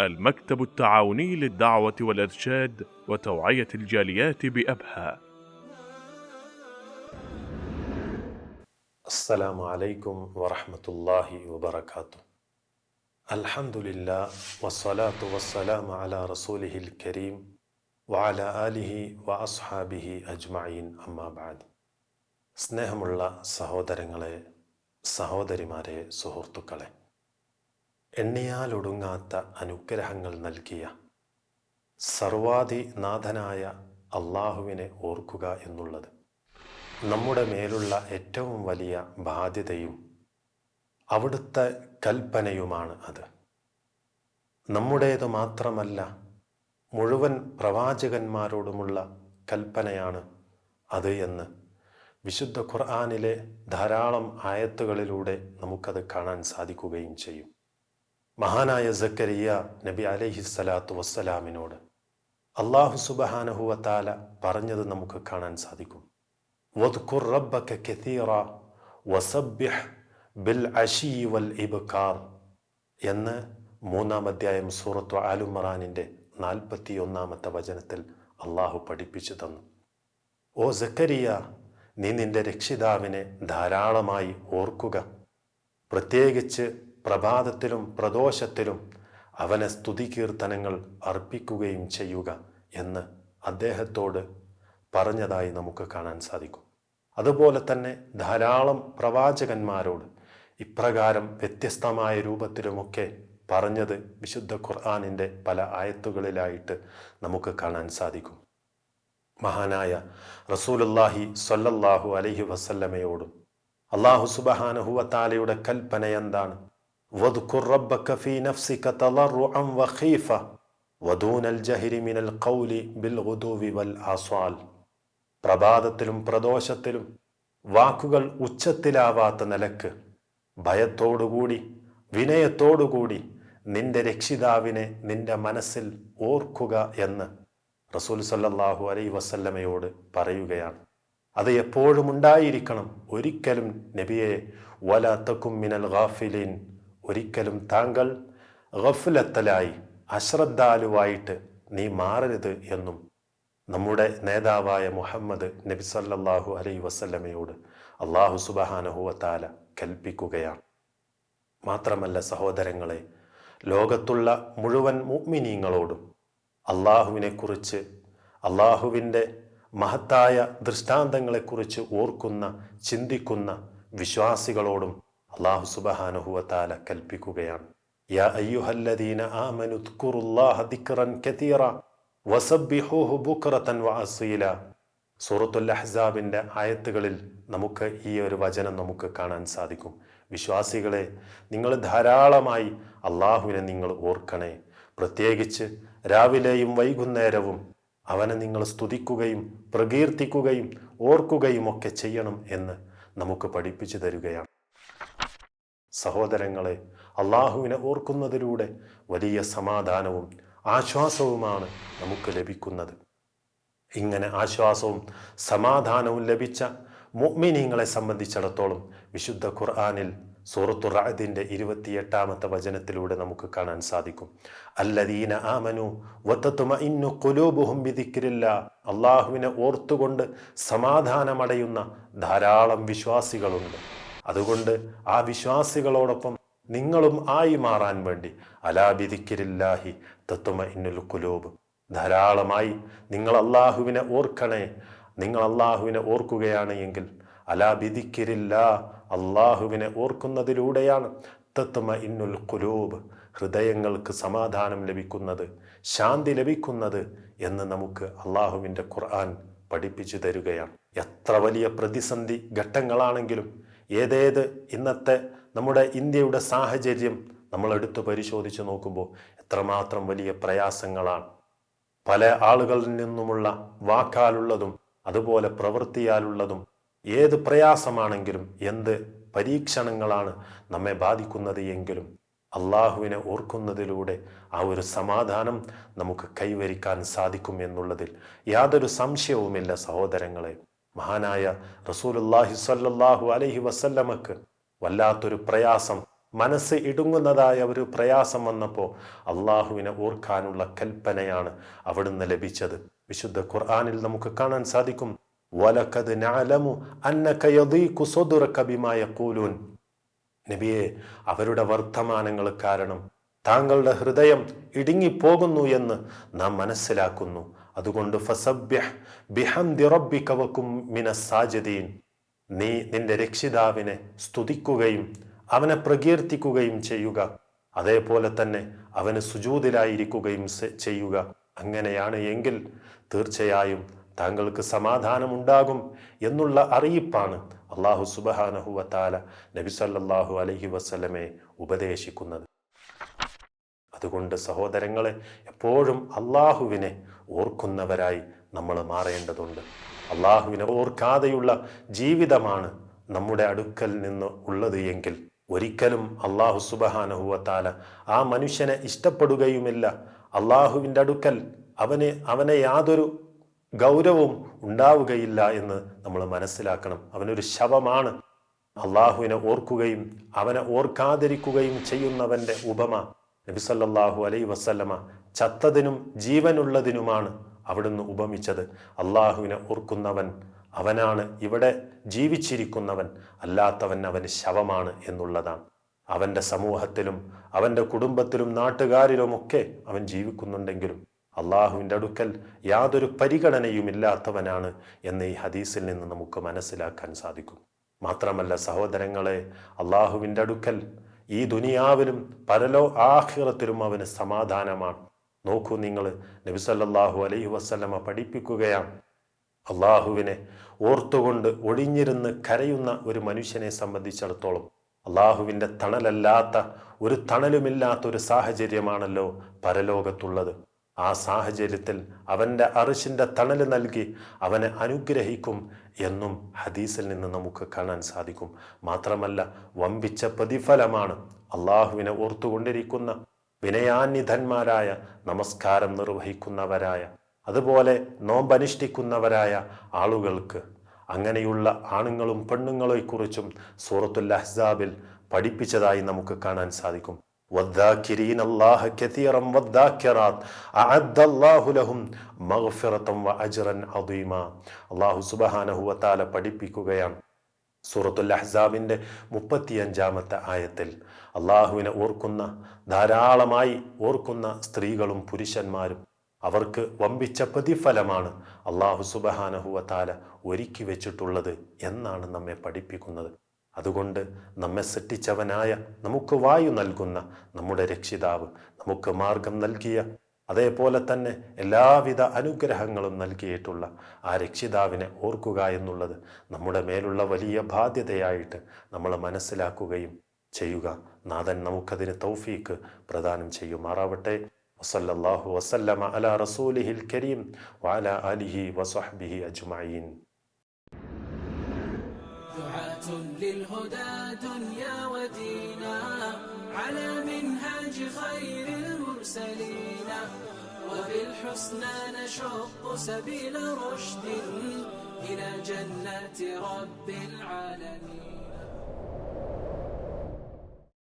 المكتب التعاوني للدعوة والإرشاد وتوعية الجاليات بأبها. السلام عليكم ورحمة الله وبركاته. الحمد لله والصلاة والسلام على رسوله الكريم وعلى آله وأصحابه أجمعين أما بعد. സ്നേഹമുള്ള സഹോദരങ്ങളെ, സഹോദരിമാരെ, സുഹൃത്തുക്കളെ, എണ്ണിയാലൊടുങ്ങാത്ത അനുഗ്രഹങ്ങൾ നൽകിയ സർവാധിനാഥനായ അള്ളാഹുവിനെ ഓർക്കുക എന്നുള്ളത് നമ്മുടെ മേലുള്ള ഏറ്റവും വലിയ ബാധ്യതയും അവിടുത്തെ കൽപ്പനയുമാണ്. അത് നമ്മുടേതു മാത്രമല്ല, മുഴുവൻ പ്രവാചകന്മാരോടുമുള്ള കൽപ്പനയാണ് അത് എന്ന് വിശുദ്ധ ഖുർആനിലെ ധാരാളം ആയത്തുകളിലൂടെ നമുക്കത് കാണാൻ സാധിക്കുകയും ചെയ്യും. മഹാനായ സക്കരിയ നബി അലൈഹിസ്സലാത്തു വസ്സലാമിനോട് അല്ലാഹു സുബ്ഹാനഹു വ തആല പറഞ്ഞത് നമുക്ക് കാണാൻ സാധിക്കും. വദ്കുർ റബ്ബക കതീറ വസബ്ബിഹ് ബിൽ അശീ വൽ ഇബ്കാർ എന്ന് 3-ാം അധ്യായം സൂറത്തു ആൽ ഇംറാനിൻ്റെ 41-ാമത്തെ വചനത്തിൽ അള്ളാഹു പഠിപ്പിച്ചു തന്നു. ഓ സക്കരിയ, നീ നിന്റെ രക്ഷിതാവിനെ ധാരാളമായി ഓർക്കുക, പ്രത്യേകിച്ച് പ്രഭാതത്തിലും പ്രദോഷത്തിലും അവനെ സ്തുതികീർത്തനങ്ങൾ അർപ്പിക്കുകയും ചെയ്യുക എന്ന് അദ്ദേഹത്തോട് പറഞ്ഞതായി നമുക്ക് കാണാൻ സാധിക്കും. അതുപോലെ തന്നെ ധാരാളം പ്രവാചകന്മാരോട് ഇപ്രകാരം വ്യത്യസ്തമായ രൂപത്തിലുമൊക്കെ പറഞ്ഞത് വിശുദ്ധ ഖുർആനിൻ്റെ പല ആയത്തുകളിലായിട്ട് നമുക്ക് കാണാൻ സാധിക്കും. മഹാനായ റസൂലുള്ളാഹി സ്വല്ലല്ലാഹു അലൈഹി വസല്ലമയോടും അല്ലാഹു സുബ്ഹാനഹു വ തആലയുടെ കൽപ്പന എന്താണ്? വദ്കുർ റബ്ബക ഫീ നഫ്സിക തളർറുഅൻ വഖീഫ വദൂനൽ ജഹരി മിനൽ ഖൗലി ബിൽ ഗുദൂവി വൽ ആസ്വാൽ. പ്രഭാതത്തിലും പ്രദോഷത്തിലും വാക്കുകൾ ഉച്ചത്തിലാവാത്ത നിലക്ക് ഭയത്തോടുകൂടി വിനയത്തോടുകൂടി നിന്റെ രക്ഷിതാവിനെ നിന്റെ മനസ്സിൽ ഓർക്കുക എന്ന് റസൂൽ സല്ലല്ലാഹു അലൈഹി വസല്ലമയോട് പറയുകയാണ്. അത് എപ്പോഴും ഉണ്ടായിരിക്കണം. ഒരിക്കലും നബിയെ വലാ തകും മിനൽ ഗാഫിലീൻ, ഒരിക്കലും താങ്കൾ ഗഫ്ലത്തലായി അശ്രദ്ധാലുവായിട്ട് നീ മാറരുത് എന്നും നമ്മുടെ നേതാവായ മുഹമ്മദ് നബി സല്ലല്ലാഹു അലൈഹി വസല്ലമയോട് അല്ലാഹു സുബ്ഹാനഹു വ തആല കൽപ്പിക്കുകയാണ്. മാത്രമല്ല സഹോദരങ്ങളെ, ലോകത്തുള്ള മുഴുവൻ മുഅ്മിനീങ്ങളോടും അള്ളാഹുവിനെക്കുറിച്ച്, അള്ളാഹുവിൻ്റെ മഹത്തായ ദൃഷ്ടാന്തങ്ങളെക്കുറിച്ച് ഓർക്കുന്ന, ചിന്തിക്കുന്ന വിശ്വാസികളോടും അല്ലാഹു സുബ്ഹാനഹു വ തആല കൽപ്പിക്കുകയാണ്. യാ അയ്യുഹല്ലദീന ആമനു ഉദ്കുറുല്ലാഹ ദിക്റൻ കതീറ വസബ്ബിഹൂഹു ബുക്റതൻ വഅസീല. സൂറത്തുൽ അഹ്സാബിൻ്റെ ആയത്തുകളിൽ നമുക്ക് ഈ ഒരു വചനം നമുക്ക് കാണാൻ സാധിക്കും. വിശ്വാസികളെ, നിങ്ങൾ ധാരാളമായി അള്ളാഹുവിനെ നിങ്ങൾ ഓർക്കണേ, പ്രത്യേകിച്ച് രാവിലെയും വൈകുന്നേരവും അവനെ നിങ്ങൾ സ്തുതിക്കുകയും പ്രകീർത്തിക്കുകയും ഓർക്കുകയും ഒക്കെ ചെയ്യണം എന്ന് നമുക്ക് പഠിപ്പിച്ചു തരികയാണ്. സഹോദരങ്ങളെ, അള്ളാഹുവിനെ ഓർക്കുന്നതിലൂടെ വലിയ സമാധാനവും ആശ്വാസവുമാണ് നമുക്ക് ലഭിക്കുന്നത്. ഇങ്ങനെ ആശ്വാസവും സമാധാനവും ലഭിച്ച മുഅ്മിനീങ്ങളെ സംബന്ധിച്ചിടത്തോളം വിശുദ്ധ ഖുർആനിൽ സൂറത്തു റഅദിൻ്റെ 28-ാമത്തെ വചനത്തിലൂടെ നമുക്ക് കാണാൻ സാധിക്കും. അല്ലദീന ആമനു വതത്മഇന്നു ഖുലൂബുഹും ബിദിക്രില്ലാ. അള്ളാഹുവിനെ ഓർത്തുകൊണ്ട് സമാധാനമടയുന്ന ധാരാളം വിശ്വാസികളുണ്ട്. അതുകൊണ്ട് ആ വിശ്വാസികളോടൊപ്പം നിങ്ങളും ആയി മാറാൻ വേണ്ടി അലാ ബിദിക്രില്ലാഹി തത്മഇന്നുൽ ഖുലൂബ്, ധാരാളമായി നിങ്ങൾ അള്ളാഹുവിനെ ഓർക്കണേ. നിങ്ങൾ അള്ളാഹുവിനെ ഓർക്കുകയാണ് എങ്കിൽ അലാ ബിദിക്രില്ലാ, അള്ളാഹുവിനെ ഓർക്കുന്നതിലൂടെയാണ് തത്മഇന്നുൽ ഖുലൂബ്, ഹൃദയങ്ങൾക്ക് സമാധാനം ലഭിക്കുന്നത്, ശാന്തി ലഭിക്കുന്നത് എന്ന് നമുക്ക് അള്ളാഹുവിൻ്റെ ഖുർആൻ പഠിപ്പിച്ചു തരികയാണ്. എത്ര വലിയ പ്രതിസന്ധി ഘട്ടങ്ങളാണെങ്കിലും, ഏതേത് ഇന്നത്തെ നമ്മുടെ ഇന്ത്യയുടെ സാഹചര്യം നമ്മൾ എടുത്തു പരിശോധിച്ച് നോക്കുമ്പോൾ എത്രമാത്രം വലിയ പ്രയാസങ്ങളാണ്. പല ആളുകളിൽ നിന്നുമുള്ള വാക്കാലുള്ളതും അതുപോലെ പ്രവൃത്തിയാലുള്ളതും ഏത് പ്രയാസമാണെങ്കിലും, എന്ത് പരീക്ഷണങ്ങളാണ് നമ്മെ ബാധിക്കുന്നത് എങ്കിലും അള്ളാഹുവിനെ ഓർക്കുന്നതിലൂടെ ആ ഒരു സമാധാനം നമുക്ക് കൈവരിക്കാൻ സാധിക്കും എന്നുള്ളതിൽ യാതൊരു സംശയവുമില്ല. സഹോദരങ്ങളെ, മഹാനായ റസൂലുള്ളാഹി സ്വല്ലല്ലാഹു അലൈഹി വസല്ലമക്ക് വല്ലാത്തൊരു പ്രയാസം മനസ്സ് ഇടുങ്ങുന്നതായ ഒരു പ്രയാസം വന്നപ്പോൾ അള്ളാഹുവിനെ ഓർക്കാനുള്ള കൽപ്പനയാണ് അവിടുന്ന് ലഭിച്ചത്. വിശുദ്ധ ഖുർആനിൽ നമുക്ക് കാണാൻ സാധിക്കും, വലഖദ് നഅലമു അന്നക യദീഖു സദ്റുക ബിമാ യഖൂലൂൻ. നബിയെ, അവരുടെ വർത്തമാനങ്ങൾ കാരണം താങ്കളുടെ ഹൃദയം ഇടുങ്ങിപ്പോകുന്നു എന്ന് നാം മനസ്സിലാക്കുന്നു. അതുകൊണ്ട് ഫസബ്ബിഹ് ബിഹംദി റബ്ബിക വകും മിനസ് സാജിദീൻ. നീ നിന്റെ രക്ഷിതാവിനെ സ്തുതിക്കുകയും അവനെ പ്രകീർത്തിക്കുകയും ചെയ്യുക. അതേപോലെ തന്നെ അവന് സുജൂദിലായിരിക്കുകയും ചെയ്യുക. അങ്ങനെയാണ് എങ്കിൽ തീർച്ചയായും താങ്കൾക്ക് സമാധാനമുണ്ടാകും എന്നുള്ള അറിയിപ്പാണ് അള്ളാഹു സുബ്ഹാനഹു വ തആല നബി സല്ലല്ലാഹു അലൈഹി വസല്ലമയെ ഉപദേശിക്കുന്നത്. അതുകൊണ്ട് സഹോദരങ്ങളെ, എപ്പോഴും അള്ളാഹുവിനെ ഓർക്കുന്നവരായി നമ്മൾ മാറേണ്ടതുണ്ട്. അള്ളാഹുവിനെ ഓർക്കാതെയുള്ള ജീവിതമാണ് നമ്മുടെ അടുക്കൽ നിന്ന് ഉള്ളത് എങ്കിൽ ഒരിക്കലും അള്ളാഹു സുബ്ഹാനഹു വ തആല ആ മനുഷ്യനെ ഇഷ്ടപ്പെടുകയുമില്ല. അള്ളാഹുവിൻ്റെ അടുക്കൽ അവനെ യാതൊരു ഗൗരവവും ഉണ്ടാവുകയില്ല എന്ന് നമ്മൾ മനസ്സിലാക്കണം. അവനൊരു ശവമാണ്. അള്ളാഹുവിനെ ഓർക്കുകയും അവനെ ഓർക്കാതിരിക്കുകയും ചെയ്യുന്നവന്റെ ഉപമ നബി സല്ലല്ലാഹു അലൈഹി വസല്ലമ ചത്തതിനും ജീവനുള്ളതിനുമാണ് അവിടുന്ന് ഉപമിച്ചത്. അള്ളാഹുവിനെ ഓർക്കുന്നവൻ അവനാണ് ഇവിടെ ജീവിച്ചിരിക്കുന്നവൻ, അല്ലാത്തവൻ അവന് ശവമാണ് എന്നുള്ളതാണ്. അവൻ്റെ സമൂഹത്തിലും അവൻ്റെ കുടുംബത്തിലും നാട്ടുകാരിലുമൊക്കെ അവൻ ജീവിക്കുന്നുണ്ടെങ്കിലും അള്ളാഹുവിൻ്റെ അടുക്കൽ യാതൊരു പരിഗണനയുമില്ലാത്തവനാണ് എന്ന് ഈ ഹദീസിൽ നിന്ന് നമുക്ക് മനസ്സിലാക്കാൻ സാധിക്കും. മാത്രമല്ല സഹോദരങ്ങളെ, അള്ളാഹുവിൻ്റെ അടുക്കൽ ഈ ദുനിയാവിലും ആഖിറത്തിലും അവന് സമാധാനമാണ്. നോക്കൂ നിങ്ങൾ, നബി സല്ലല്ലാഹു അലൈഹി വസല്ലമ പഠിപ്പിക്കുകയാണ്, അള്ളാഹുവിനെ ഓർത്തുകൊണ്ട് ഒഴിഞ്ഞിരുന്ന് കരയുന്ന ഒരു മനുഷ്യനെ സംബന്ധിച്ചിടത്തോളം അള്ളാഹുവിൻ്റെ തണലല്ലാത്ത ഒരു തണലുമില്ലാത്ത ഒരു സാഹചര്യമാണല്ലോ പരലോകത്തുള്ളത്. ആ സാഹചര്യത്തിൽ അവൻ്റെ അർശിൻ്റെ തണൽ നൽകി അവനെ അനുഗ്രഹിക്കും എന്നും ഹദീസിൽ നിന്ന് നമുക്ക് കാണാൻ സാധിക്കും. മാത്രമല്ല വമ്പിച്ച പ്രതിഫലമാണ് അള്ളാഹുവിനെ ഓർത്തുകൊണ്ടിരിക്കുന്ന വിനയാന്വിതന്മാരായ, നമസ്കാരം നിർവഹിക്കുന്നവരായ, അതുപോലെ നോമ്പനുഷ്ഠിക്കുന്നവരായ ആളുകൾക്ക്. അങ്ങനെയുള്ള ആണുങ്ങളും പെണ്ണുങ്ങളെക്കുറിച്ചും സൂറത്തുൽ അഹ്സാബിൽ പഠിപ്പിച്ചതായി നമുക്ക് കാണാൻ സാധിക്കും. والذاكرين الله كثيرا والذاكرات أعد الله لهم مغفرة وأجرا عظيما. അല്ലാഹു സുബ്ഹാനഹു വ തആല പഠിപ്പിക്കുകയാണ് സൂറത്തുൽ അഹ്സാബിന്റെ 35-ാമത്തെ ആയത്തിൽ, അള്ളാഹുവിനെ ധാരാളമായി ഓർക്കുന്ന സ്ത്രീകളും പുരുഷന്മാരും അവർക്ക് വമ്പിച്ച പ്രതിഫലമാണ് അല്ലാഹു സുബ്ഹാനഹു വ തആല ഒരുക്കി വെച്ചിട്ടുള്ളത് എന്നാണ് നമ്മെ പഠിപ്പിക്കുന്നത്. അതുകൊണ്ട് നമ്മെ സൃഷ്ടിച്ചവനായ, നമുക്ക് വായു നൽകുന്ന നമ്മുടെ രക്ഷിതാവ്, നമുക്ക് മാർഗം നൽകിയ, അതേപോലെ തന്നെ എല്ലാവിധ അനുഗ്രഹങ്ങളും നൽകിയിട്ടുള്ള ആ രക്ഷിതാവിനെ ഓർക്കുക എന്നുള്ളത് നമ്മുടെ മേലുള്ള വലിയ ബാധ്യതയായിട്ട് നമ്മൾ മനസ്സിലാക്കുകയും ചെയ്യുക. നാഥൻ നമുക്കതിന് തൗഫീക്ക് പ്രദാനം ചെയ്യുമാറാവട്ടെ. വസല്ലല്ലാഹു വസല്ലമ അലാ റസൂലിഹിൽ കരീം വഅലാ ആലിഹി വസഹ്ബിഹി അജ്മഈൻ. دعاة للهدى دنيا ودينا على منهاج خير المرسلين وبالحسنى نشق سبيل رشد إلى جنات رب العالمين.